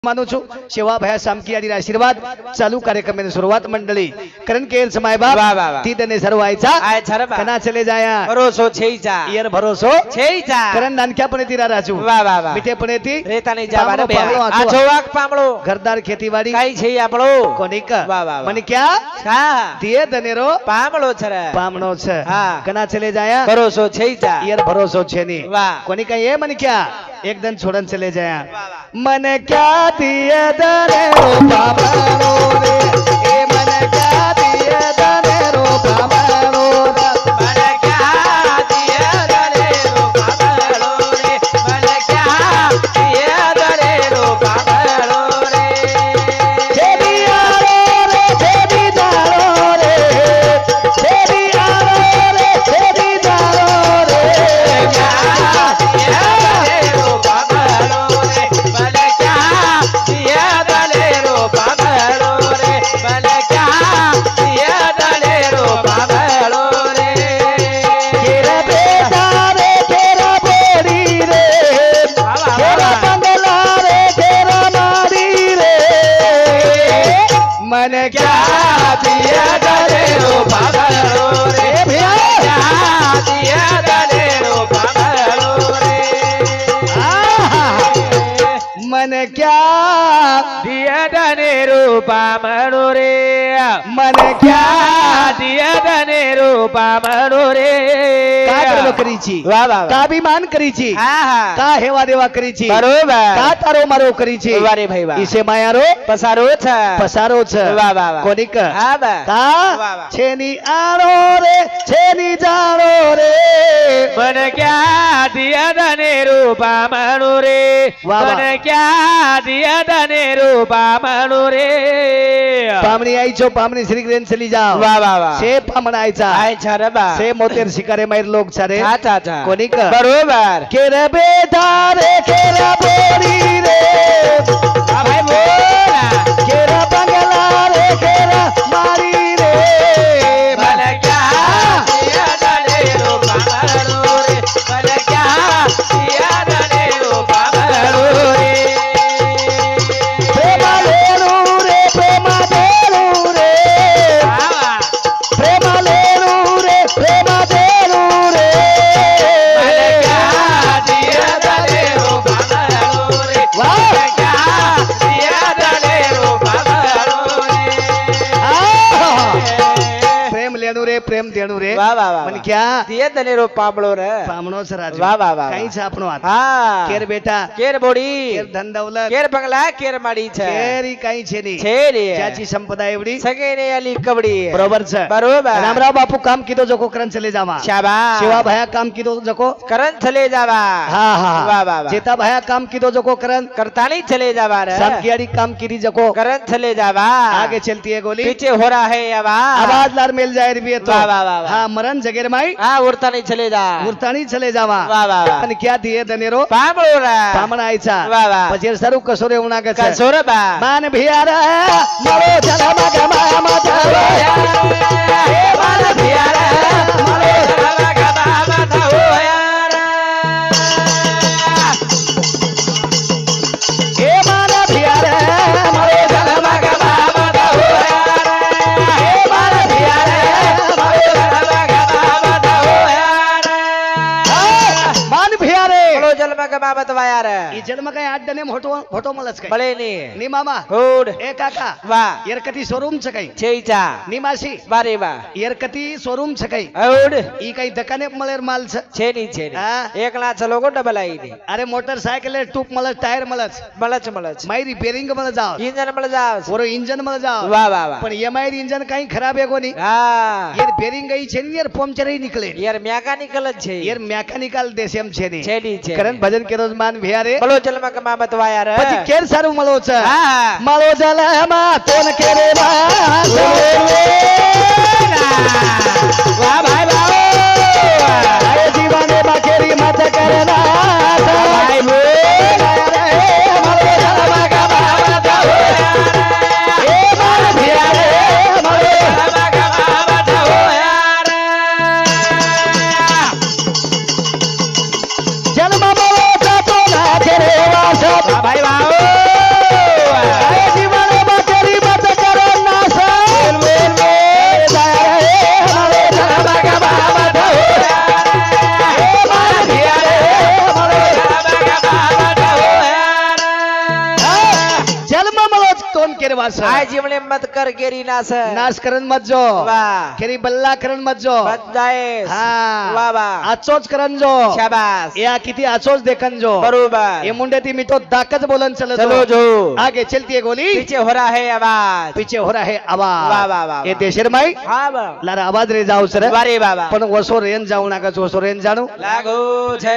मानू छु सेवा भया सामकी आणि आशीर्वाद चालू कार्यक्रमाची सुरुवात मंडळी करण केर समय बाप वाह वाह वाह ती तने सर्व आयचा आय छरबा कना चले जाया भरोसो छेईचा यर भरोसो छेईचा करण नानक्या पण ती राजू वाह वाह वाह मिठे पण ती रेता नहीं जा बारे पामड़ो आ जोवाक पामड़ो घरदार खेतीवाड़ी काई छेई आपड़ो कोनिक वाह वाह वाह मने क्या का दिए दनेरो पामड़ो छर पामणो छ हाँ कना चले जाया भरोसो छेईचा यर भरोसो छेनी वाह कोनिका ये मन क्या एक दिन छोड़न चले जाया मन क्या दिए दनेरो पामणो रे ए मन क्या दिए दनेरो पामणो मन क्या दिया दरेरो पामड़ो रे मन क्या दिया दरेरो पामड़ो रे छेदी आरो रे छेदी जारो रे छेदी आरो रे छेदी जारो रे क्या दिया दरेरो पामड़ो रे मन क्या दिया दरेरो पामड़ो रे मन क्या दिया दरेरो पामड़ो रे केरा बेटा रे केरा बोड़ी रे केरा बंगला रे केरा मारी रे मन क्या दिया दरेरो पामड़ो रे भैया क्या दिया दरेरो पामड़ो रे मन क्या दिया दरेरो पामड़ो रे मन क्या दिया दरेरो पामड़ो रे का गर्व करीची वाह वाह का अभिमान करीची हा का हेवा देवा करीची बरोबर का तारो मारो करीची वारे भाई वाह इसे मायारो पसारो छ पसारो छ वाह वाह वाह कोनिक हा बा का वाह वाह छेनी आरो रे छेनी जारो रे मन क्या दिया दनेरो पामड़ो रे वाह वाह. मन क्या दिया दनेरो पामड़ो रे पामणी आईचो पामणी श्रीग्रेन चली जाओ वाह वाह वाह से पामण आयचा आय छरबा से मोतेर शिकारे मायर लोक छारे अच्छा अच्छा कोनिक बरोबर केरे बेटा रे केरा बोरी रे हा भाई बोला केरा बंगला रे केरा मारी रे मन क्या दिया दनेरो पामड़ो रे मन क्या दिया दनेरो पामड़ो रे प्रेमा लेरू रे प्रेमा देरू रे प्रेमा लेरू रे प्रेमा देरू रे मन क्या दिया दनेरो पामड़ो रे मन क्या दिया दनेरो पामड़ो रे प्रेम लेणू रे प्रेम देणू रे वाह वाह वाह मन क्या दिया दनेरो पामड़ो रे पामणो छ राजू वाह वाह वाह काही छ आपणो हात हाँ केर बेटा केर बोडी केर धन दौलत केर बंगला केर माडी छ केरी काही छे नाही छे रे ज्याची संपदा एवढी सगळे ने आली कबडी बरोबर छ बरोबर रामराव बापू काम किदो जको करन चले जावा शाबाश सेवा भया काम किदो जको करन चले जावा हा हा वाह वाह वाह जेता भया काम किदो जको करन करतानी चले जावा रे सामकियाड़ी काम किरी जको करन चले जावा आगे चलती है गोली पीछे हो रहा है आवाज आवाज लार मिल जाए रे तो वाह वाह वाह वाह हाँ मरण जगेर माई हाँ उड़ता नहीं चले जा मूर्तानी चले जावा वाह वाह वाह पण क्या दिए दनेरो पामळो रे पामण आयचा वाह वाह पजेर सरू कसोरे उना गच कसोर बा मान भियारा मरो जल मग मामा जावा ए मान भियारा मरो जल मग मामा जावा ए मान भियारा मरो जल मग मामा जावा ए मान भियारा मरो जल मग मामा जावा मान भियारे मरो जल मग मामा तवाया रे ई जन्म काय आठ दने फोटो मलच काय बळे नी नी मामा होड ए काका वाह येरकती शोरूम छ काही छेईचा नी मासी बारे बा येरकती शोरूम छ काही होड ई काही दकाने मळेर माल छ छेनी हाँ. छेनी एक लाख लोगो डबल आई नी अरे मोटरसाइकिल टूप मलच टायर मलच मलच मलच माई रिपेरिंग मल जाओ इंजन मल जाव ओरो इंजन मल जाओ वाह वाह वाह पण ये माई इंजन काही खराब है कोनी हाँ ये बेरिंग गई छे नी यार पंक्चर ही निकले यार मैकेनिकल छे यार मैकेनिकल देशम छे नी छेनी छे करण भजन के रोज मान भियारे बोलो चल मक मामा तवाया रे પછી કેર સારું મળો છે हाँ મળો જલમાં તોન કેરે वाह भाई वाह આય જીવાને બાકેરી માથા કરના भाई મળો જલમાં ગમા તવાયા એ માર भियारे મળો चल मक मामा तवाया रे જન્મ મળો તો ના કેરે વાસ भाई वाह बोलन केरवास आय जीवने मत कर केरी नास नाश करन मत जो वाह केरी बल्ला करन मत जो बच जाए हा वाह वाह आचोच करन जो शाबाश या किती आचोच देखन जो बरोबर ये मुंडे ती मी तो दाकच बोलन चलो चलो जो आगे चलती है गोली पीछे हो रहा है आवाज पीछे हो रहा है वाह, आवाज वाह, वाह, ये वाह. देशर माई हाँ बा लारा आवाज रे जाऊ सर वारे बाबा पण वसो रेन जाऊ नका वसो रेन जाणू लागू छे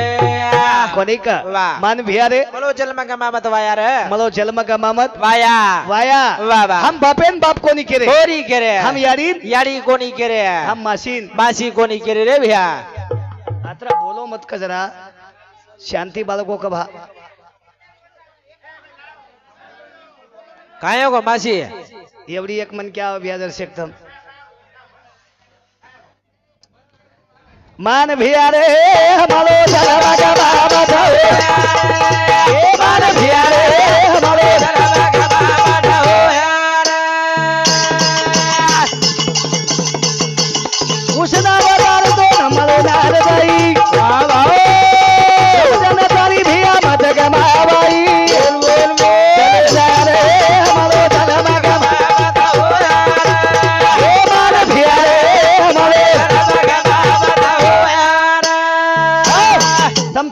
कोणी का वाह. मान भिया रे बोलो चल मगा मामत वाया रे मलो जन्म गमामत वाया वाया वाह, वाह. हम बापेन बाप कोणी केरे कोरी करे हम यारी यारी कोनी करे हम मासीन बासी कोनी करे रे भैया आत्रा बोलो मत का जरा शांति बालको का भा काय हो मासी एवढी एक मन क्या व्याजर शेकतम मान भिया रे हमारो जन्म गमामत ए मान भिया रे हमारो उसना बाजार तो हमारो नार भाई जन तारी भिया मत गमावाई चल जा रे हमारो जन्म गमामत ए मान भिया रे हमारे तम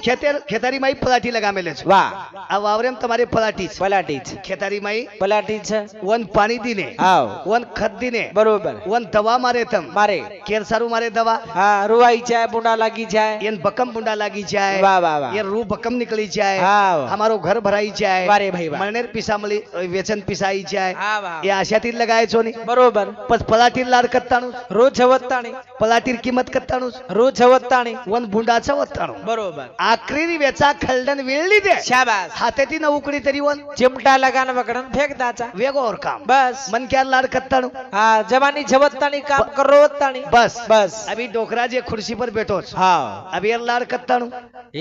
खेतारी माई पलाटी लगा मेले छो वाह आ वावरेम તમારે પલાટી છે પલાટી છે ખેતારી માઈ પલાટી છે વન પાણી દીને આવ વન ખત દીને બરોબર વન દવા મારે તમ મારે કેર સારું મારે દવા હા રૂવાઈ જાય બુંડા લાગી જાય એન બકમ બુંડા લાગી જાય વાહ વાહ વાહ એ રૂ બકમ નીકળી જાય હા અમારો ઘર ભરાઈ જાય વારે ભાઈ વાહ મણનેર પીસામળી વેચન પીસાઈ જાય હા વાહ એ આશાથી જ લગાય છો ની બરોબર પછી પલાટી લાડ કત્તાણું રોજ છવત્તાણી પલાટી કિંમત કત્તાણું રોજ છવત્તાણી વન ભૂંડા છે વત્તાણું બરોબર આખરી વેચા ખલડન વેળી દે શાબાશ હાથેથી ન ઉકળી તરી વન चिमटा लगाना वकड़न फेंक दाचा વેગો ઓર કામ बस मन क्या लाड कत्ताणुं हाँ जवानी झवत्तानी काम करो वत्तानी बस बस अभी डोकरा जे खुर्सी पर बैठो छ हाँ अब यार लाड कत्ताणुं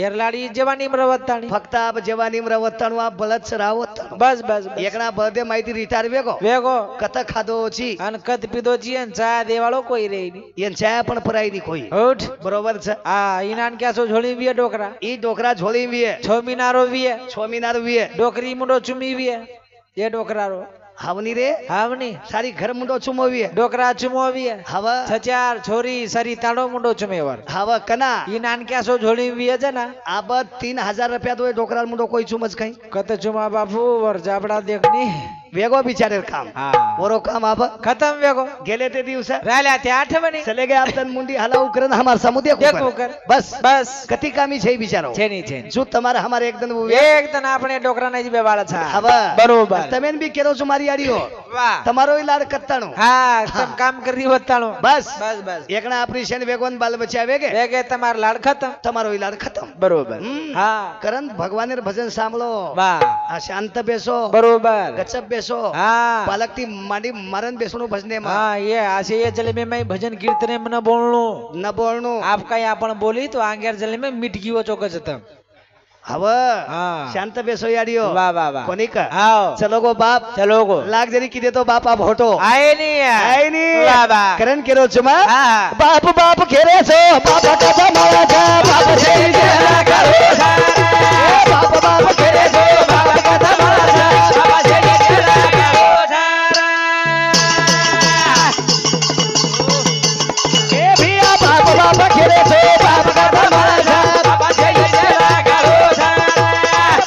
एरलाड़ी जवानी मरवत्तानी फक्त अब जवानी रवत्ताणुं आ बलद सरावत्ताणुं बस बस बस. एकना बळदे माहिती रिटायर वेगो वेगो कत खाधो છી अन कद पीधो जी अन चा देवाळो कोई रे नी એન છાયા પણ પરાઈ ની કોઈ उठ બરોબર છે हाँ इनान क्या सो झोली विये डोकरा ઈ ડોકરા ઝોળી વીએ 6 मीनारो विये 6 મીનાર વીએ डोकरी मुंडो चुमी विये ये डोकरा रो હાવની રે हावनी સારી ઘર મુંડો ચુમોવીએ डोकरा चुमो विये હવા छचार छोरी सरी ताड़ो मुंडो चुमेवर હવા કના इनान क्या सो झोली विये जना આ બધ 3000 રૂપિયા તો એ ડોકરા મુંડો કોઈ ચુમજ કઈ कत चुमा बापू वर जाबड़ा देखनी વેગો બિચારે કામ हाँ ઓરો કામ આબ खत्म वेगो गेले ते दिवस राहिल्या त्या आठवणी चले गए आप तन मुंडी हलाऊ करन हमार समुद्र देखो कर बस बस कति कामी છે બિચારો छेनी छेनी જો તમારે हमारे एकदम एक दिन આપણે ડોકરા નહીં બેવાળા છા હવે બરોબર તમે બી કેરો છો મારી આડીઓ વાહ તમારો ઈલાડ કત્તાણો હા તમ કામ કરી વતાણો બસ બસ બસ એકના ઓપરેશન વેગોન બાલ બચ્ચા વેગે વેગે તમાર લાડ ખતમ તમારો ઈલાડ ખતમ બરોબર હા કરન ભગવાનેર ભજન સાંભળો વાહ આ શાંત બેસો બરોબર ગચપ બેસો હા પાલકથી માંડી મરણ બેસણું ભજને માં હા ये आसे ये जले में मैं भजन कीर्तन में न बोलनो ન બોલણું आप कहीं आपण बोली तो आंगेर जले में मिट गयो चोकस तम હવે હા શાંત બેસો યાડીઓ वाह वाह वाह કોની કા आओ ચલો ગો બાપ चलो गो લાગ જરી કીધે તો બાપ આપ હોટો आए नहीं આઈ ની वाह वाह કરણ કેરો છુમા હા બાપ બાપ ઘેરે છો બાપ કથા મારા છે બાપ છે જરા કરો બાપ બાપ ઘેરે છો બાપ કથા મારા છે बाबा जय जय करो એ ભીયા બાપ બાપ ઘેરે છો બાપ કથા મારા છે बाबा जय जय करो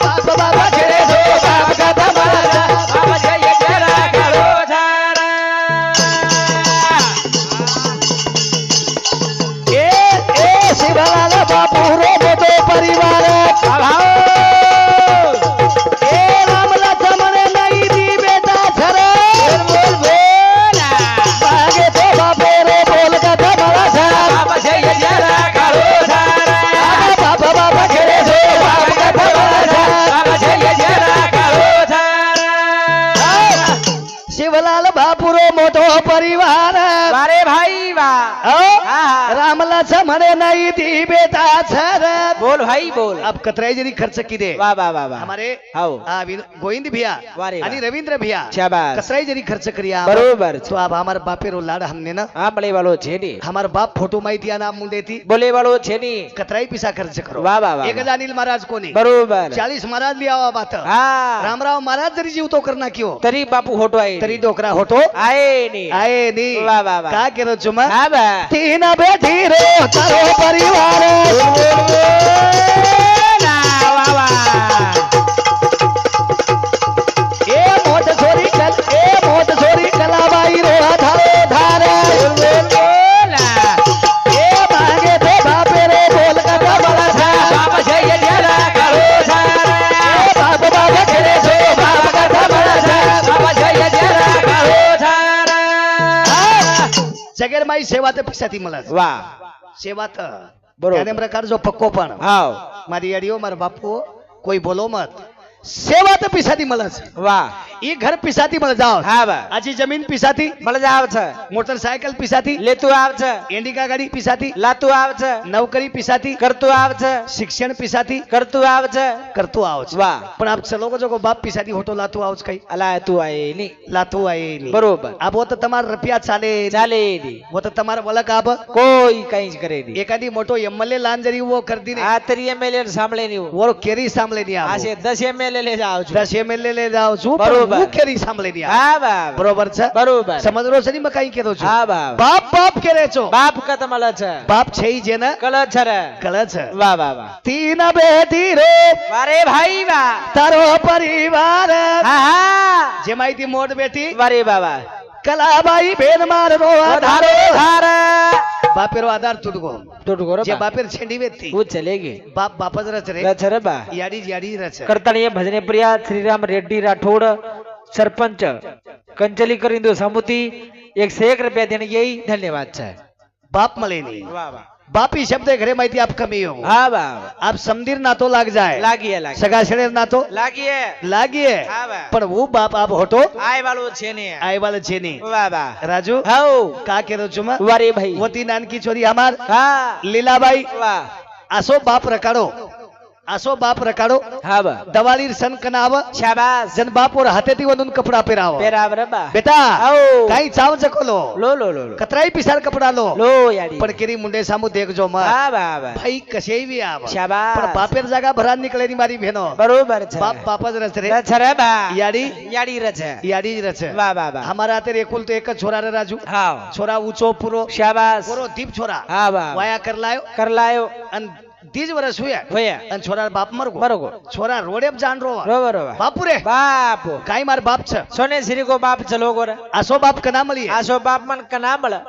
બાપ બાપ ઘેરે છો બાપ કથા મારા છે बाबा जय जय करो એ એ શિવલાલ બાપુ રો મોટો પરિવાર એ રામ લક્ષ્મણ નહીં દી બેટા છરે बोल बोल ભાગે તો બાપે રે બોલ કથા મારા છે बाबा जय जय करो બાપ બાપ ઘેરે છો બાપ કથા મારા છે बाबा जय जय करो શિવલાલ બાપુરો મોટો પરિવાર वारे भाई वाह हाँ। रामलाचा म्हणे नाही ती बेटा छर बोल भाई बोल अब कतराई जरी खर्च किदे वाह वाह वाह वाह हमारे हाओ गोविंद भैया वारे वाह। आणि रवींद्र भैया शाबाश। कतराई जरी खर्च करिया बरोबर तो अब हमारे बापेरो लाड हमने ना हाँ बड़े वालों छेनी हमार बाप फोटो माहिती आहे ना मुंडे ती बोले वालों छेनी कतराई पिसा खर्च करो वाह वाह वाह एक हजार अनिल महाराज कोणी बरोबर 40 महाराज लियावा बात हाँ रामराव महाराज जरी जीव तो करना क्यों तरी बापू होटो आहे तरी डोकरा होतो आए नी आहे नी वाह वाह वाह का केलो चुमा हाँ बा तीन बेटी रो तारो परिवार वाह वाह ए मोठ छोरी कलाबाई रो धारे धारे ए मागे तो बापे रे बोल का बड़ा था बाप जय जरा करो सारा ए बाप बाप खेले सो बाप का बड़ा था बाप जय जरा करो सारा जगेर माई सेवा तर पिसाती मला वाह सेवा तर बरोबर. त्याने प्रकार जो पक्को पण हाओ मारी अडियो मार बापू कोई बोलो मत सेवा तर पिसाती मलाच वाह ई घर पिसाती मला जाओ हाँ बा आजी जमीन पिसाती मला जाव छ मोटरसायकल पिसाती लेतू आव छ इंडिका गाडी पिसाती लातू आव छ नौकरी पिसाती करतू आव छ शिक्षण पिसाती करतू आव छ करतो आवच वाह पण आप चलो जो बाप पिसाती होतो लातू आवच काही अला तू आहे नी लातू आहे नी. बरोबर अब वो तो तुम्हारा रुपया चाले चाले नी वो तो तुम्हारा वलक अब कोई कहीं ज करे नी एखादी मोठो एमएलए लान जरी वो कर दी आ तरी एमएलए सामले नी वो केरी सांभळे नी आप आसे 10 एमएलए ले जाव छ 10 एमएलए ले जाओ छू बरोबर. वो केरी सांभळे नी आप. हा बा बरोबर छ बरोबर समजरो सनी मग काही केलो छू हा बा बाप बाप केरे छो बाप का तमला छ बाप छई जे ना कल छ रे कळच वाह वाह वाह तीन बेटी रो वारे भाई वाह तारो परिवार हा हा जे माहिती मोठ बेटी वारे बाबा कलाबाई बेन मार रो धारो धार बापेरो आधार तुटगो टूट गोरो जे बापेर छेंडी वेती वो चलेगी बाप बापच रच रे रच रे बा याडी रच करताळी भजने प्रिया श्रीराम रेड्डी राठोड सरपंच कंचली करिंदो समुती 101 रुपया देने यही धन्यवाद छ बाप मले नी वाह वाह बापी शब्द घरे माहिती आप कमी हो हाँ वाह आप समधीर नातो लाग जाए लागिए लागिए सगा शेडेर नातो लागिए लागिए हाँ वाह पण वो बाप आप होतो आय वालो छे ने आय वाला छेनी वाह वाह राजू हाओ का केरो चुमा वारे भाई वो ती नानकी छोरी हमार हाँ लीलाबाई वाह असो बाप रकाडो असो बाप रकाडो हाँ बा दवालीर सन कनाव शाबाश जन बाप और हातेती वदून कपडा पेराव पेरा बरबा बेटा आओ काही चाव जकोलो लो लो लो लो कतराई पिसार कपडा लो लो याडी पण केरी मुंडे सामू देखजो मत हाँ वाह वाह भाई कशेही बी आव शाबाश पण बापेर जागा भरान निकळे नी मारी भेनो बरोबर छ बाप बापच रच रे रच रे बा याडी याडी रच याडी रच वाह वाह वाह हमारा तेरे एकुल तो एक छोरा रे राजू हाँ छोरा ऊंचो पुरो शाबाश पुरो दीप छोरा हाँ वाह वाया कर लायो कर लायो अन 30 वर्ष हुया होया अन छोरा बाप मरगो बरोबर छोरा रोडेप जान रोवा बरोबर बरोबर बापू रे बाप काय मार बाप छ सोने श्री को बाप चलो गोरा असो बाप कना मली आसो बाप मन का नाम बड़ा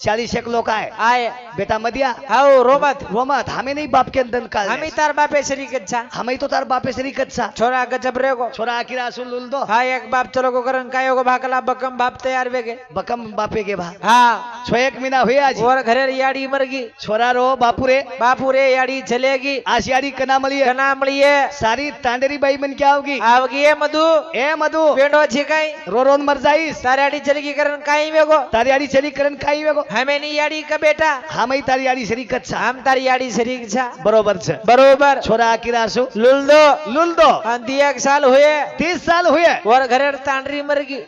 40 एक लोक आहे आए बेटा मदिया हाओ रोमत रोमत हमें नहीं बाप के अंदर काल हमी तार बापे श्री कच्छा हमें तो तार बापे सरी कच्चा छोरा गजब रे को छोरा आखिरा सुन लुल दो हाँ एक बाप चलो को करन कायो को भाकला बकम बाप तैयार वेगे बकम बापे के भा हाँ 6 एक महीना हुए आज और घरे याड़ी मरगी छोरा रो बापू रे बापू रे याड़ी चलेगी आशियाड़ी कना मली है कना मलिए सारी तांडेरी बाई मन क्या होगी आवगी ये मधु ए मधु पेंडो छिकाई रो रोन मर जाइस तार याड़ी चलेगी करन काई वेगो तारी याड़ी चली करन खाई वेगो हमें नहीं याड़ी का बेटा हमें तारी याड़ी सरी कच्चा हम तार याड़ी सरी कच्छा बरोबर छ बरोबर छोरा आखिरा सु लुल दो दो 1 साल हुए 30 साल हुए और घरे तांडरी मरगी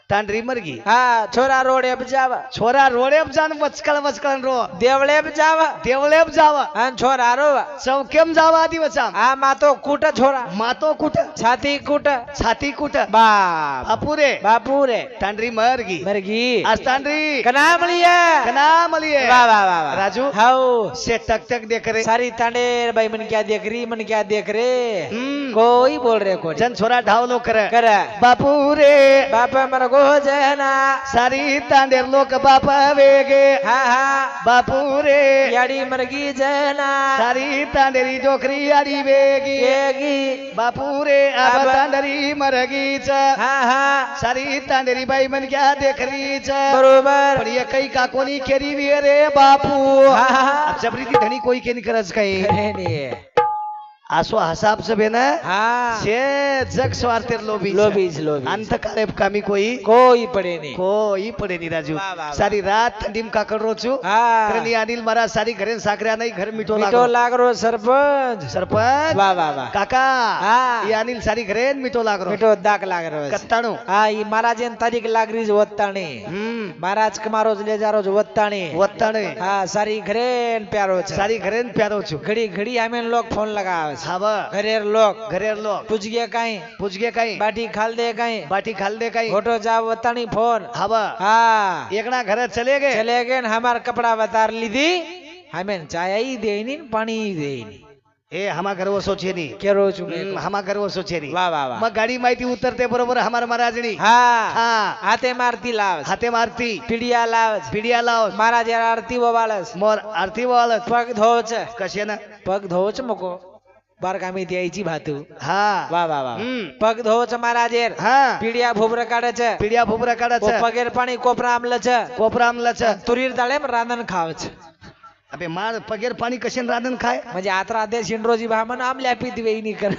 तांडरी मरगी हाँ छोरा रोडे अब जावा छोरा रोडेप जान वचकळ रो देवळे अब जावा देवळेप जावा आणि छोरा रोवा चौकेम जावा आधी वचा हा मातो कुट छोरा मातो कुठ छाती कुट छाती कुठ बाप अपुरे बापू रे तांडरी मरगी मरगी आज तांडरी कना मलिया कना मलिए वाह वाह वाह वाह राजू हाओ से टक टक देख रे सारी तांडेर भाई मन क्या देख रही मन क्या देख रे हम्म। कोई बोल रे कोई जन छोरा ढावलो करे कर बापू रे बाप मर गो जना सारी तांडेर लोक बाप वेगे हाँ हाँ बापू रे याडी मरगी जना सारी तांडेरी जोखरी आडी वेगी येगी बापू रे अब अब- तांडरी मरगीच हाँ हाँ सारी तांडेरी बाई मन क्या देखरीच बरोबर पण ये काही का कोणी केरी वे रे बापू हा, हा, हा. अब जबरी ती धनी कोई के निकरज काही खरे नाही आसो हसाब से बेना हाँ से जग स्वार्थेर लोभी लोभीज लोभीज अंत काले कामी કોઈ પડે નહીં કોઈ પડે નહીં રાજુ વાહ, વાહ, વાહ. સારી રાત ઠંડીમ કાકડરો છું હા ત્રણેય અનિલ મારા સારી ઘરે સાકર્યા નહીં ઘર મીઠો મીઠો લાગો લાગરો સરપંચ સરપંચ વાહ વાહ વાહ કાકા હા. એ અનિલ સારી ઘરે જ મીઠો લાગરો મીઠો દાગ લાગરો છે. કત્તાણું હા ઈ મહારાજ એન તારીખ લાગરી જ વત્તાણી મહારાજ કમારો જ લેજારો જ વત્તાણી વત્તાણે હા સારી ઘરે ન પ્યારો છે સારી ઘરે જ પ્યારો છું ઘડી ઘડી આમે લોક ફોન લગાવે છે હા બા ઘરેર લોક ઘરે લોક પૂછગે કાઈ પૂછગે કઈ બાટી ખાલ દે કાઈ बाटी खाल दे कहीं ફોટો જાવ વત્તાણી ફોન हाँ बा હા एकना घरे चले गए ચલે ગए ને હમાર કપડા વતાર લીધી હમેન ચાય ઈ દે ની પાણી ઈ દે ની ए हमा घर वो सोचे नहीं કેરો છું મેં हमा घर वो सोचे नहीं વાહ વાહ વાહ मग गाडी माहिती उतरते बरोबर हमार महाराजनी હા हाँ હાથે મારતી લાવ हाथे मारती પીડિયા લાવ पीडिया लाव મારા જરા આરતી વવાળસ मोर आरती वालत પગ ધોચ कसे ना પગ ધોચ મકો બારગામી ત્યાંची ભાતુ हाँ વાહ વાહ વાહ પગ ધોચ મારા જેર हाँ પીડિયા ભૂબરા કાઢે છે पीडिया फुबरा काढा ઓ પગેર પાણી કોપરા આમલે છે कोपरा आमला छ तुरीर दाळेम रांधण खाव છે अबे मार पगेर पाणी कशेन राधन खाय म्हणजे आत्रा दे शिंडरोजी भामन आमल्या पीती वेई नी कर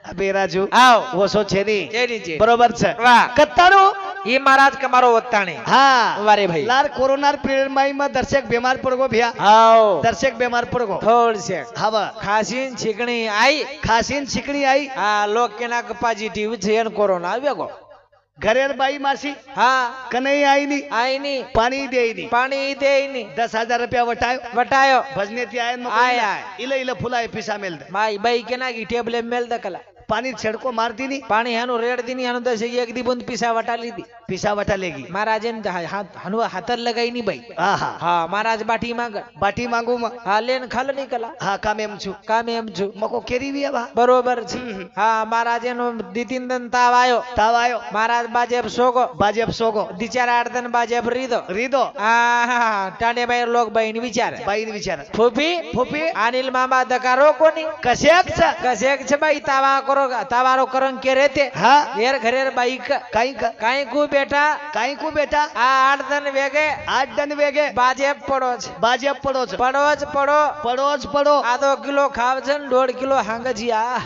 अबे राजू આવ वो सोचे नहीं જેની છે बरोबर छ વાહ कत्तारो ઈ મહારાજ કમારો વત્તાણી हाँ વારે ભાઈ लार कोरोना पीरियड में दर्शक बीमार पड़ गो भैया આવ दर्शक बीमार पड़ गो થોડ છે हवा ખાસીન છીકણી આઈ खासीन चिकनी आई આ લોક કેના પોઝિટિવ છે ને કોરોના આવ્યો ગો घरेर बाई मासी હા कनई आई नी આઈ ની पाणी दे नी પાણી દે ની 10,000 रुपया वटायो વટાયો भजने ती आयन आय, आय. इले इले फुलाय पिसा मेल दे માઈ બાઈ કેના કી ટેબલે મેલ દકલા पाणी छेड़को मारती नी પાણી હાનું રેડ દીની હાનું દસ એક દી બંધ પીસા વટા લીધી पिसा वटा लेगी મહારાજ એમ હાનું હાતર લગાઈ ની બાઈ हाँ हाँ હા મહારાજ બાટી માંગ बाटी मांगू म હા લેન ખાલ ની કલા हाँ काम एम छु કામ એમ છું मको केरी भी बा બરોબર છે હા મહારાજ એનો દીતીન દન તાવ આયો ताव आयो મહારાજ બાજેબ સોગો बाजेब सोगो દિચાર આઠ દન બાજેબ રીદો રીદો હા ટાંડે બાઈ લોક બાઈ ની વિચાર बाई विचार ફૂફી फुफी અનિલ મામા દકારો કોની कशाक छ કસેક છે બાઈ તાવા કરો તાવારો કરંગ કે રેતે हाँ ઘેર ઘરેર બાઈ काई કાઈ કુ બેટા काई को बेटा આ આઠ દન વેગે 8 दिन वेगे બાજેબ પડો છે बाजेब पड़ो छ પડો જ પડો पड़ोज पड़ो આધો કિલો ખાવ છે ને 1.5 કિલો હાંગજીયા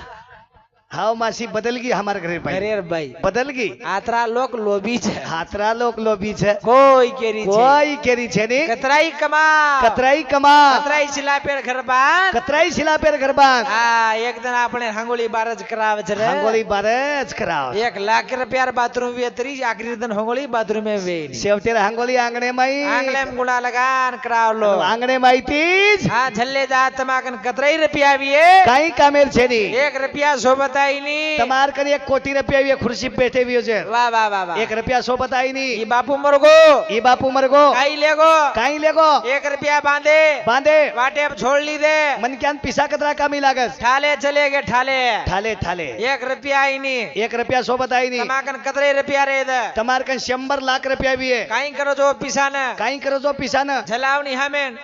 हाव मासी बदल गई हमारे घरे भाई ઘરેર બાઈ बदल गई આતરા લોક લોભી છે हाथरा लोग लोभी छे કોઈ કેરી છે कोई केरी छे नी કતરાઈ કમા कतराई कमा કતરાઈ સિલા પેર ઘર બાંધ कतराई शिला पेर गरबान આ એક દન આપણે હાંગોળી બારજ કરાવે છે રે रंगोली बारज कराओ 1 લાખ રૂપિયા બાથરૂમ વેતરી આખરી દન હાંગોળી બાથરૂમ में વેઈ शेवटेर रंगोली आंगणे माई આંગલેમ ગુણા લગાન કરાવ લો आंगणे माई तीज હા છલ્લે જા તમાકન કતરાઈ રૂપિયા આવીએ काई कामेर छे नी 1 રૂપિયા સોબતાઈ ની तमार कन 1 कोटी रुपया ये खुर्सी पे बैठे हुए छे વાહ વાહ વાહ વાહ 1 रुपया सो बताई नी ઈ બાપુ મરગો ई बापू मरगो કાઈ લેગો काई लेगो 1 રૂપિયા બાંધે बांधे વાટે છોડ લી दे मन क्यान पिसा कतरा कामी लागस ઠાલે ચલે ગે ઠાલે ठाले ठाले 1 રૂપિયા આઈ ની 1 रुपया सो बताई नी તમાકન કતરાઈ રૂપિયા રે દે तमार कन 100 लाख रुपया भी है કાઈ કરો જો પીસાને काई करो जो पिसा न જલાવની હામેન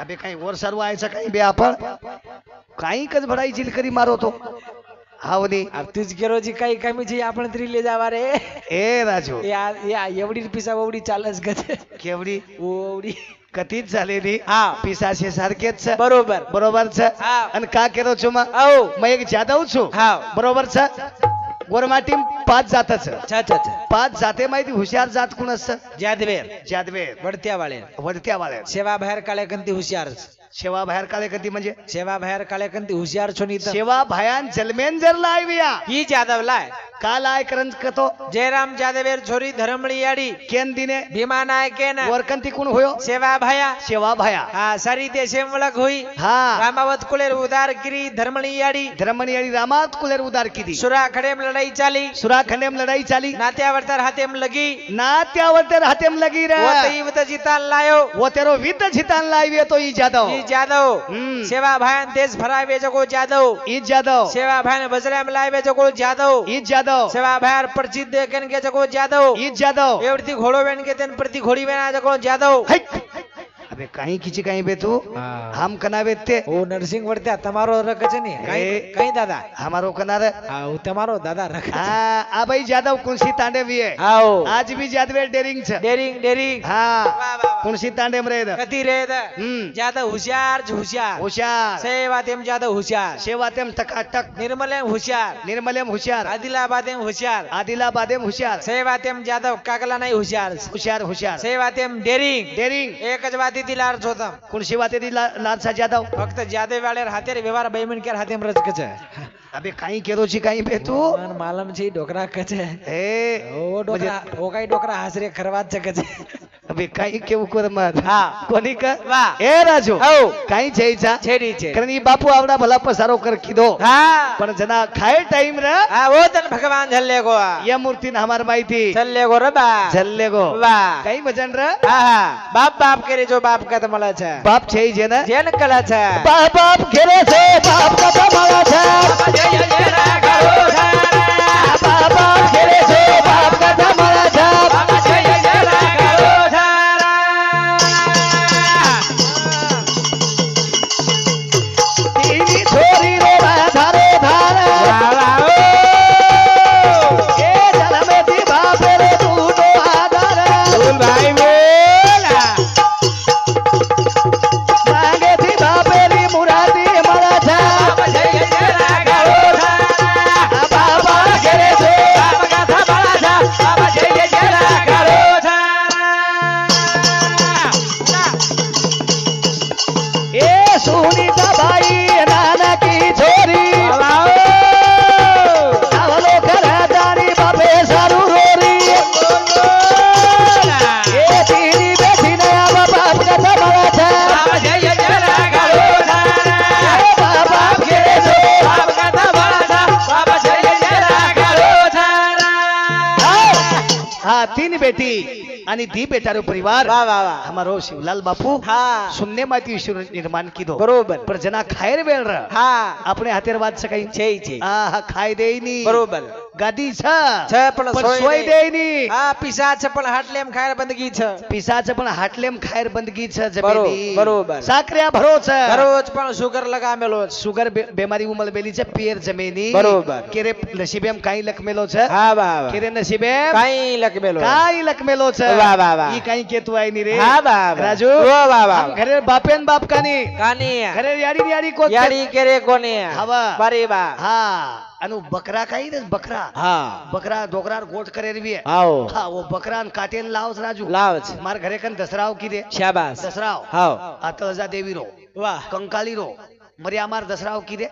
अबे काई और सरवा आय छ काई बे आपण काई कज भड़ाई जिल करी मारो तो हावनी अब तुझ केरो जी काही कमी जी आपण तरी ले जावा रे ए राजू या एवढी पिसा एवढी चालस गते केवडी ओवडी कतीच झालेली हा पिसाशे सारखेच छ बरोबर बरोबर छ हा आणि का केरो छु मा औ मैं एक जादव छु हा बरोबर छ गोरमाटीम 5 जातच छा छा छा 5 जाते माहिती हुशार जात कोण असत जादवेर जादवे वडत्या वाळे वडत्या वाले सेवा बाहेर काळे कंती हुशार सेवा बाहेर काळे कधी म्हणजे सेवा बाहेर काळे कंती हुशार छोनी तर सेवा भयान जलमेन जर लायविया ही जादव लाय का लाय करंज कतो जयराम जादवेर छोरी धरमळी याडी केन दिने भीमा नायकेन वरकंती कोण होयो सेवा भाया सेवा भया हा सारी ते सेमळक होई हा रामावत कुलेर उदार किरी धरमळी याडी धर्मनी आणि रामात कुलेर उदार किदी सुरा खडेम लढाई चाली सुराखंडेम लढाई चाली नात्यावर हातेम लगी नात्यावर तर हातेम लगी रे वतई वत जितान लायो वो तेरो वित झितान लायवे तो ई जादव ई जादव हम्म. सेवा भायन देश भरावे जगो जादव ई जादव सेवा भायन बजराम लावे जगो जादव ई जादव सेवा भायर प्रचित देखन के जगो जादव ई जादव एवढी घोडो वेन के तेन प्रति घोडी वेना जगो जादव हैक. अबे काही किची काही बे तू हम कनावे ते ओ नरसिंग वरत्या તમારો રખ છે ને કઈ ए. કઈ દાદા हमारो कनार આ હું તમારો દાદા રખ हाँ आ भाई जादव कुंसी तांडे भी है આવો आज भी जादवे डेरिंग छ ડેરિંग ડેરિंग हाँ વાહ વાહ कुणसी तांडेम रे कधी रे हम्म. ज्यादा हुशार हुशार हुशार सेवातेम ज्यादा हुशार सेवातेम टकाटक निर्मलेम हुशार निर्मलेम हुशार आदिलाबादेम हुशार आदिलाबादेम हुशार सेवातेम ज्यादा काकला नाही हुशार हुशार हुशार सेवातेम डेरिंग डेरिंग एकच वाती दिला अर्थ होता कुणसी वाते दी लालसा जादव फक्त ज्यादा वेळेर हातेर व्यवहार बैमन केर हातेम रचकच अबे काही केरोची काही बे तू मालम छी डोकरा कच ए ओ डोकरा ओ काही डोकरा हासरे खरवात चकच अबे काही केव कर मत हा कोणी का वा ए राजू औ काही छेचा छेडी छे कारण ई बापू आवडा भला पसारो कर किदो हा पण जना खाए टाइम रे हा वो तन भगवान झल्ले गो या मूर्ती न हमार माहिती झल्ले गो रे बा झल्ले गो वाह काही वजन रे हा हा बाप बाप करे जो बाप का तमला छ बाप छे जे ना जेन कला छ बाप बाप घेरे से बाप का तमाला छे बाप बाप घेरे से बाप का तमाला छे तीनी छोरी रो धारे धारे ए जलमे दी बाप रे तू तो आधार भाई बोला मांगे थी बाप री मुरादी मला छे बाबा घेरे से ए सुनीता बाई नाना की छोरी आवलो घरादारी बापे सारू रोरी ए तीनी बेटी नया बाप का तमाला छे बाबा घेरे से हा तीन बेटी आणि दी बेटारो परिवार वा वा वा हमारो शिवलाल बापू हा सुनने माती ईश्वर निर्माण की दो बरोबर पर जना खायर वेळ र हा આપણે હાથેર વાત સકાઈ छे छे આ ખાઈ દેઈ ની बरोबर ગાદી छ छ पण પણ सोय સોય नाही. દેઈ ની हा पिसाच पण हाटलेम खायर बंदगी छ पिसाच पण हाटलेम खायर बंदगी छ बरोबर, जमेली बरोबर. સાકર્યા ભરો छ दररोज पण शुगर लगामेलो સુગર બેમારી ઉમલ બેલી છે પિયર જમેની બરોબર. કેરે નસીબેમ કાઈ લખમેલો છે हा वा वा કેરે નસીબેમ काही लकमेलो કાઈ લખમેલો છે વાહ, વાહ, વાહ. ઈ કાઈ કેતું આઈ ની રે हा वा वा રાજુ वा वा वा આમ ઘરે બાપેન બાપ કાની कानी ઘરે યાડી યાડી કોત याडी केरे कोणी हवा. बरे बा हा अनु बकरा काही रे बकरा हा बकरा डोकरार गोट करे रे आओ हा वो बकरान काटेन लावस राजू लावच मार घरे कन दसराव की दे शाबास दसराव हाव आ तळजा देवी रो वाह कंकाली रो मरी आमार दसराव की दे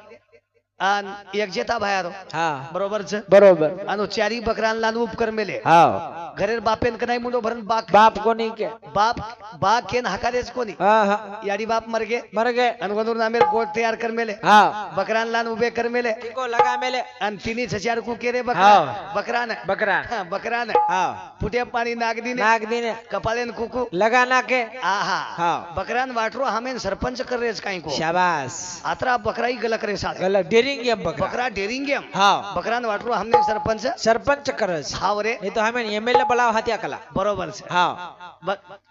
आन एक जेता भायारो हा बरोबर छ बरोबर अनु चारी बकरान लान उपकर मेले हाव घरेर बापेन कनाई मुंडो भरन बाक बाप कोणी के बाप बाक केन हकारेच कोणी हा हा याडी बाप मर गे मर गए अनगोदूर नामेर गोट तयार कर मेले हा बकरान लान उभे कर मेले टिको लगा मेले आणि तिन्ही छचार कु केरे बकरा हाव. बकरान बकरा हा, बकरान हाव फुटे पाणी नागदीने नाग दिने कपालेन कुकू लगा ना के आहा हाव. बकरान वाटरो हमेन सरपंच कर रेच काही को शाबास आत्रा बकराई गलक रे साले गलत डेरिंग गेम बकरा बकरा डेरिंग गेम हाव बकरान वाटरो हमने सरपंच सरपंच करस हाव रे नहीं तो हमें एमएलए बलाव हत्या कला बरोबर છે हाव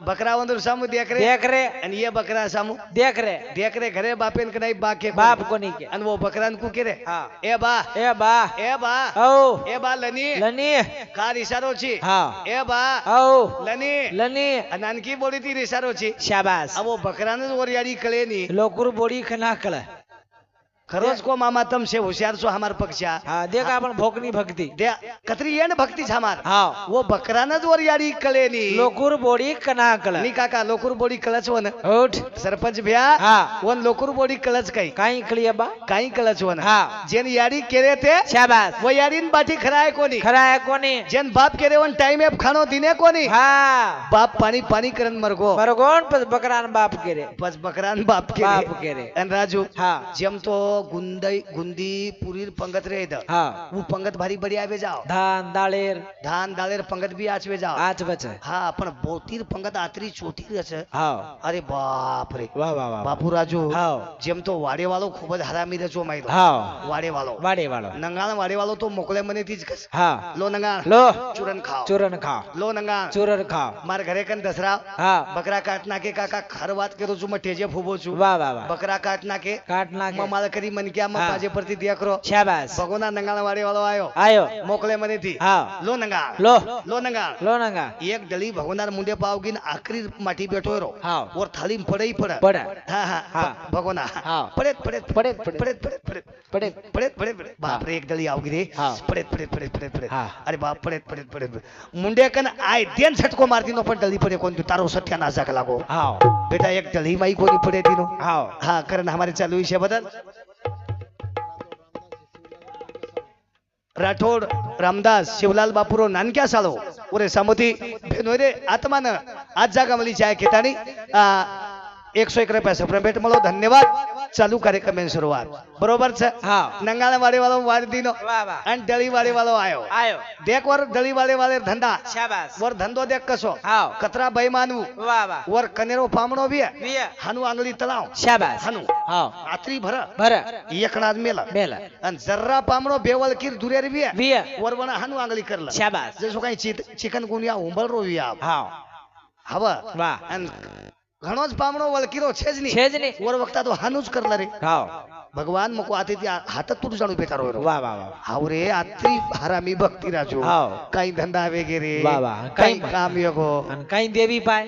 बकरा वंदर सामू देख रे देख रे आणि ये बकरा सामू देख रे देख रे घरे बापेन कनाई बाके बाप कोणी के आणि वो बकरान कु केरे हा ए बा ए बा ए बा औ ए बा लनी लनी का रिसारोची हा ए बा औ लनी लनी आणि आणखी बोली ती रिसारोची शाबास अहो बकरानच वर याडी कळे नी लोकुर बोडी खना कळ खरोच को मामा तम से होशियार सो हमार पक्षा हा देख आपण भोकनी भक्ती दे कतरी येण भक्ती हमार हा वो बकरानच वर याडी कळे नी लोकुर बोडी कना कळ नी काका लोकुर बोडी कळच वन उठ सरपंच भ्या हा वन लोकुर बोडी कळच काही काही कळिया बा काही कळच वन हा जेन याडी केरे ते शाबास वो याडीन बाटी खराय कोणी खरा आहे कोणी जेन बाप केरे वन टाइम एप खानो दिने कोणी हा बाप पाणी पाणी करन मरगो बरगोन पस बकरान बाप केरे बस बकरान बाप बाप केरे केरे आणि राजू हा जेम तो गुंदी पुरीर पंगत रे इथं हा वो पंगत भारी बड़ी आवे जाओ धान दाळेर धान दालेर पंगत भी आचवे जाओ आज बच हा पण बोतीर पंगत आतरी चोतीर अस हा अरे बाप रे वा वा वा बापू राजू हा જેમ તો વાડેવાળો ખૂબ જ હરામી રચો માયલો हा વાડેવાળો वाडे वाळो નંગાણ વાડેવાળો તો મોકલે મને થી જ કસ हा લો નંગાણ लो ચૂરન ખાઓ चूरन खाओ લો નંગાણ चूरन खाओ માર ઘરે કન દસરા हा બકરા કાટ નાખે કાકા ખર વાત કરું છું મે ટેજે ફૂબો છું वा वा वा બકરા કાટ નાખે काट नाके મમાળ કરી મનક્યામાં હા. પાજે પરથી દેખરો શાબાશ ભગોના નંગાણા વાળી વાળો આયો આયો મોકલે મને થી હા લો નંગાળ લો લો નંગાળ લો નંગા એક ડળી ભગવાનના મુંડે પાવગીને આખરી માટી બેઠો રો હા ઓર થાળી પડે પડે પડે હા હા હા. ભગવાના હા. પડે પડે પડે, પડે પડે. પડે પડે પડે પડે પડે પડે બાપ રે એક ડળી આવગી રે હા. પડે પડે પડે પડે પડે હા. અરે બાપ પડે પડે પડે મુંડે કન આય દેન છટકો મારતી નો પણ ડળી પડે કોણ તું તારો સત્યાનાશ જાક લાગો હા બેટા એક ડળી માઈ કોની પડે દીનો હા हाँ करण हमारे चालू है बदल राठोड रामदास शिवलाल बापुरो नानक्या सालो ओरे सामोती भेनो रे आत्मान आज जागा मली चाय केतानी 101 रुपया सप्रेमेट મળો ધન્યવાદ ચાલુ કાર્યક્રમની શરૂઆત બરોબર છે હા નંગાળા વાડી વાળો વારદીનો વાહ વાહ અને ડળી વાડી વાળો આયો આયો દેખ વર ડળી વાડી વાળે ધંધા શાબાશ વર ધંધો દેખ કસો હા કતરા ભાઈ માનવું વાહ વાહ વર કનેરો ફામણો બી વિયા હાનું આંગળી તલાવ શાબાશ હાનું હા આત્રી ભર ભર એકણાદ મેલા મેલા અને જર્રા પામણો બેવલ કીર દુરેર બી વિયા વરવણા હાનું આંગળી કરલા શાબાશ જે શું કઈ ચિકન ગુનિયા ઉંબળ રો વિયા હા હવે વાહ અને ઘણો જ પામણો વલકીરો છે જ નહીં છે જ નહીં વર વખતા તો હાનું જ કરલા રે હા ભગવાન મકો આથી ત્યાં હાથ જ તું જાણું બેઠા રો વાહ વાહ વાહ હાવરે આત્રી હારામી ભક્તિ રાજો હાવ. કઈ ધંધા વેગેરે વાહ વાહ. કઈ કઈ કામ યોગો અને કઈ દેવી પાય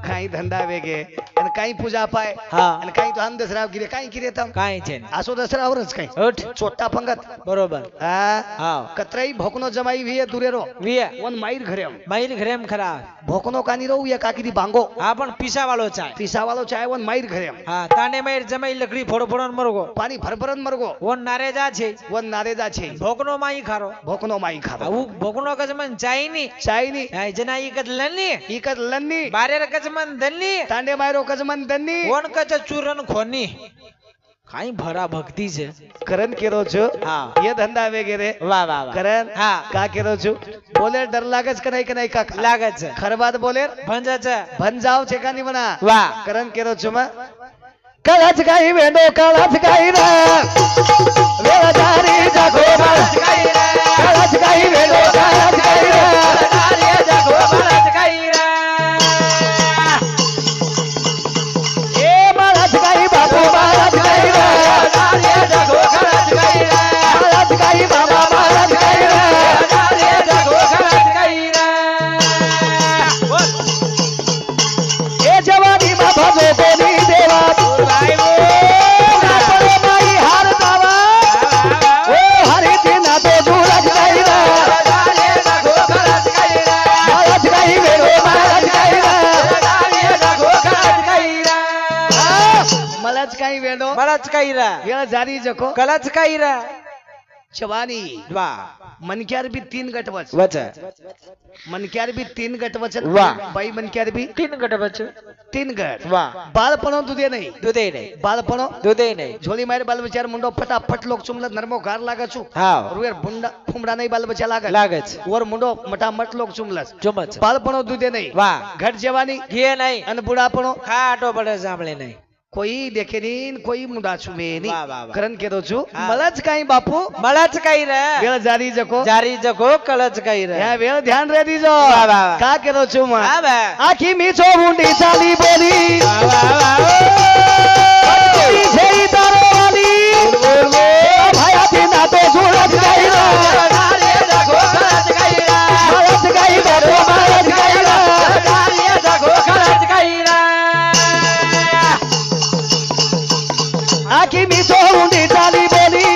કઈ ધંધા વેગે અને કઈ પૂજા પાય હા અને કઈ તો આમ દસરા ગીરે કઈ કીરે તમ કાઈ છે નહીં. આસો દસરા આવરજ કઈ ઉઠ ચોટા પંગત બરોબર હા હા કતરાઈ ભોકનો જમાઈ વીએ દુરેરો વિયા વન માઈર ઘરે આમ. મઈલ ઘરેમ ખરા ભોકનો કાની રહું યા કાકીથી ભાંગો હા પણ પીસા વાળો ચાય પીસા વાળો ચાય વન માઈર ઘરે આમ. હા તાને મઈર જમાઈ લકડી ફોડો ફોડો મરગો પાણી ભરભરન મરગો ઓન નારે જા છે વન નારેદા છે ભોકનો માઈ ખારો ભોકનો માઈ ખાધો આવું ભોકનો કજમન ચાઈ ની ચાઈની હા જના ઈ કજ લની ઈકત લન્ની બારે કજમન દની તાંડે માયરો કજમન દન્ની ઓન કજ ચૂરન ખોની કાઈ ભરા ભક્તિ છે કરન કેરો છો હા ये धंधा वगैरह વાહ વાહ વાહ करन હા का केरो छु बोले डर लागच कनाई कनाई का લાગે છે खरबाद बोले ભંજ છે भन जाओ चेकानी बना વાહ करन केरो छु मा कळच गाई वेडो कळच गाई रे वेळदारी जागो कळच गाई रे कळच गाई वेडो कळच गाई रे તારે જગો બળદ કઈ રે ए माळच गाई बापू माळच गाई रे તારે જગો બળદ કઈ રે माळच गाई बाबा माळच गाई रे તારે જગો બળદ કઈ રે ए जवानी मा भजो कोनी देवा पुरा माई हार दावा ओ हरि दिना तो जुळच गाई रे તારે જગો બળદ કઈ રે माळच गाई वेडो माळच गाई रे તારે જગો બળદ કઈ રે मलाच काही वेडो બળદ કઈ રે वेळ जारी जको કલચ કઈ રે जवानी વાહ मनक्यार भी 3 गट वच વચે मनक्यार भी 3 गट वचन वाह. बाई मनक्यार भी તીન ગટ વચે 3 गट વાહ बाळपणो दुधे नाही દૂધે નહીં बाळपणो દૂધે નહીં झोली मार बाल बचार मुंडो फटाफट लोक चुमलत नरमो घार लागे छु હા रुएर बुंडा फुमडा नाही बाल बचा लागे લાગે છે वर मुंडो मटामट लोक चुमलस ચુમચ बाळपणो दुधे नाही વાહ घट जवानी ઘી નહીં અને બુઢાપણો ખાટો પડે સાંભળે નહીં કોઈ દેખે ની કોઈ મુંડા છુમે ની વાહ, વાહ, વાહ. કરન કેતો છું હા. મલજ કાઈ બાપુ મળચ કઈ રે વેળ જારી જકો જારી જગો કલચ કઈ રે હે વેળ ધ્યાન રે દીજો વાહ, વાહ, વાહ. કા કેતો છું માં હા બા આખી મીઠો ઊંડી ચાલી બોલી વાહ વાહ વાહ પટકી છે ઈ તારો વાલી ભાયાથી ના તો સુરત ગઈ રે તારે જગો કલચ કઈ રે મલજ ગઈ બાપુ મલજ ગઈ રે તારે જગો કલચ કઈ રે આખી મીઠો ઊંડી ચાલી બોલી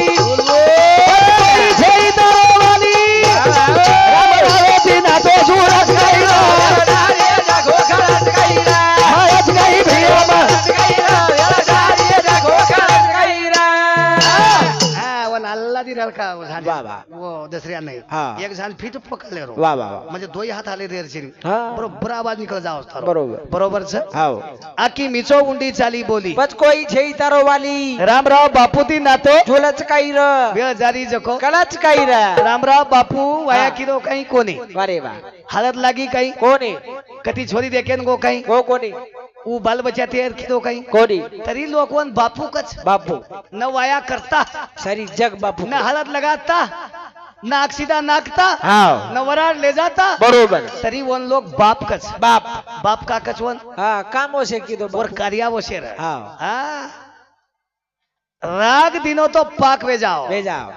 પટકી છે ઈ તારો વાલી ભાયાથી ના તો સુરત ગઈ રે તારે જગો કલચ કઈ રે મલજ ગઈ ભૈયા हाँ वो नाल्ला दी रलका वो झांझ वाह, वाह. वो दसरिया नहीं हाँ. एक झांझ फिट पकड़ ले रो વાહ વાહ વાહ म्हणजे दोई हाथ आले देर छिरी હા बरोबर आवाज निकल जाओ थारो બરોબર बरोबर છે આવો આખી મીચો ઊંડી ચાલી બોલી પછ કોઈ છે ઈ તારો વાલી રામરાવ બાપુથી નાતો ઝોલચ કઈ રે વેળ જારી જકો કલચ કઈ રે રામરાવ બાપુ વાયા હા. કીધો કઈ કોની વારે વાહ હાલત લાગી કઈ કોની કતી છોરી દેખે ને ગો કઈ કોની ऊ बाल बच्चा तेर कीधो कई કોની तरी लोकवन बापू कच બાપુ न वाया करता સારી જગ બાપુ न हालत लगाता नाक सीधा नाकता હા न वराड ले जाता બરોબર तरी वन लोग बाप कच બાપ बाप का कच वन હા કામો છે કીધો और બાપુ कार्यावो शेर હા हाँ રાગ દીનો તો પાક વેજાઓ વેજાવ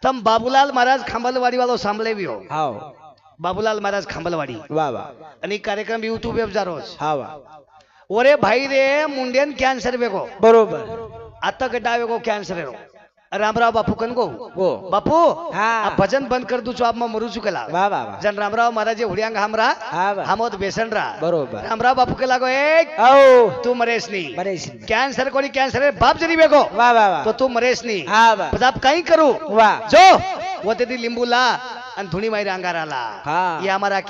તમ બાબુલાલ મહારાજ ખાંભલવાડી વાળો સાંભળેવ્યો હાવ બાબુલાલ મહારાજ ખાંભલવાડી વાહ વાહ અને ઈ કાર્યક્રમ યુટ્યુબ પર રોજ હા વાહ ઓરે ભાઈ રે મુંડેન કેન્સર વેગો બરોબર આતા ગड्ढा વેગો કેન્સર રો રામરાવ બાપુ કન ગો ગો બાપુ હા. આ ભજન બંધ કર દઉં છું આપમાં મરું છું કેલા વાહ વાહ વાહ જન રામરાવ મહારાજે હુડિયાંગ હામરા હા વાહ હામોદ બેસનરા બરોબર રામરાવ બાપુ કે લાગો એ આવ તું મરેશ ની મરેશ કેન્સર કોની કેન્સર બાપ જરી વેગો વાહ વાહ વાહ તો તું મરેશ ની હા વાહ બધા કઈ કરું વાહ જો વતેથી લીંબુ લા અને ધૂણી મારી અંગારા લા હા. એ અમારા